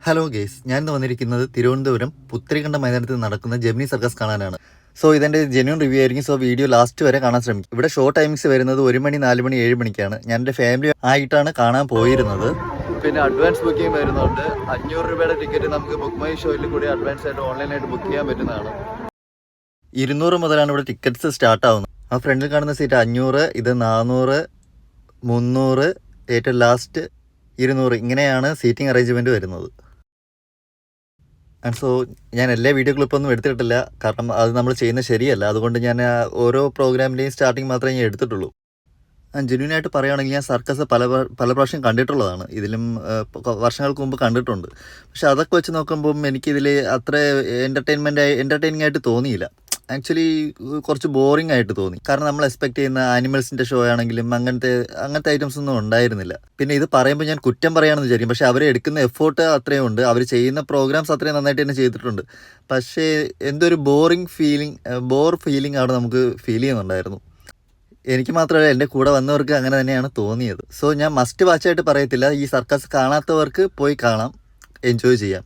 Hello guys, ഞാൻ ഇന്ന് വന്നിരിക്കുന്നത് തിരുവനന്തപുരം പുത്തരിക്കണ്ട മൈതാനത്ത് നടക്കുന്ന ജെമിനി സർക്കസ് കാണാനാണ്. സോ ഇതെൻ്റെ ജെന്യൂൻ റിവ്യൂ ആയിരിക്കും. സോ വീഡിയോ ലാസ്റ്റ് വരെ കാണാൻ ശ്രമിക്കും. ഇവിടെ ഷോ ടൈമിങ്സ് വരുന്നത് 1 മണി, 4 മണി, 7 മണിക്കാണ്. ഞാൻ എൻ്റെ ഫാമിലി ആയിട്ടാണ് കാണാൻ പോയിരുന്നത്. പിന്നെ അഡ്വാൻസ് ബുക്കിംഗ് വരുന്നുണ്ട്. 500 രൂപയുടെ ടിക്കറ്റ് നമുക്ക് ബുക്ക് മൈ ഷോയിൽ കൂടി അഡ്വാൻസ് ആയിട്ട് ഓൺലൈനായിട്ട് ബുക്ക് ചെയ്യാൻ പറ്റുന്നതാണ്. 200 മുതലാണ് ഇവിടെ ടിക്കറ്റ്സ് സ്റ്റാർട്ട് ആവുന്നത്. ആ ഫ്രണ്ടിൽ കാണുന്ന സീറ്റ് 500, ഇത് 400, 300, ഏറ്റവും ലാസ്റ്റ് 200. ഇങ്ങനെയാണ് സീറ്റിംഗ് അറേഞ്ച്മെൻറ്റ് വരുന്നത്. ആൻഡ് സോ ഞാൻ എല്ലാ വീഡിയോ ക്ലിപ്പൊന്നും എടുത്തിട്ടില്ല, കാരണം അത് നമ്മൾ ചെയ്യുന്നത് ശരിയല്ല. അതുകൊണ്ട് ഞാൻ ഓരോ പ്രോഗ്രാമിൻ്റെയും സ്റ്റാർട്ടിങ് മാത്രമേ ഞാൻ എടുത്തിട്ടുള്ളൂ. ജെന്യൂനായിട്ട് പറയുകയാണെങ്കിൽ ഞാൻ സർക്കസ് പല പ്രാവശ്യം കണ്ടിട്ടുള്ളതാണ്. ഇതിലും വർഷങ്ങൾക്ക് മുമ്പ് കണ്ടിട്ടുണ്ട്. പക്ഷെ അതൊക്കെ വെച്ച് നോക്കുമ്പം എനിക്കിതിൽ അത്ര എൻ്റർടൈനിങ് ആയിട്ട് തോന്നിയില്ല. ആക്ച്വലി കുറച്ച് ബോറിംഗ് ആയിട്ട് തോന്നി. കാരണം നമ്മൾ എക്സ്പെക്ട് ചെയ്യുന്ന ആനിമൽസിൻ്റെ ഷോ ആണെങ്കിലും അങ്ങനത്തെ ഐറ്റംസ് ഒന്നും ഉണ്ടായിരുന്നില്ല. പിന്നെ ഇത് പറയുമ്പോൾ ഞാൻ കുറ്റം പറയുകയാണെന്ന് വിചാരിക്കും. പക്ഷേ അവർ എടുക്കുന്ന എഫേർട്ട് അത്രയും ഉണ്ട്, അവർ ചെയ്യുന്ന പ്രോഗ്രാംസ് അത്രയും നന്നായിട്ട് തന്നെ ചെയ്തിട്ടുണ്ട്. പക്ഷേ എന്തൊരു ബോർ ഫീലിംഗ് അവിടെ നമുക്ക് ഫീൽ ചെയ്യുന്നുണ്ടായിരുന്നു. എനിക്ക് മാത്രമല്ല, എൻ്റെ കൂടെ വന്നവർക്ക് അങ്ങനെ തന്നെയാണ് തോന്നിയത്. സോ ഞാൻ മസ്റ്റ് വാച്ചായിട്ട് പറയത്തില്ല. ഈ സർക്കസ് കാണാത്തവർക്ക് പോയി കാണാം, എൻജോയ് ചെയ്യാം.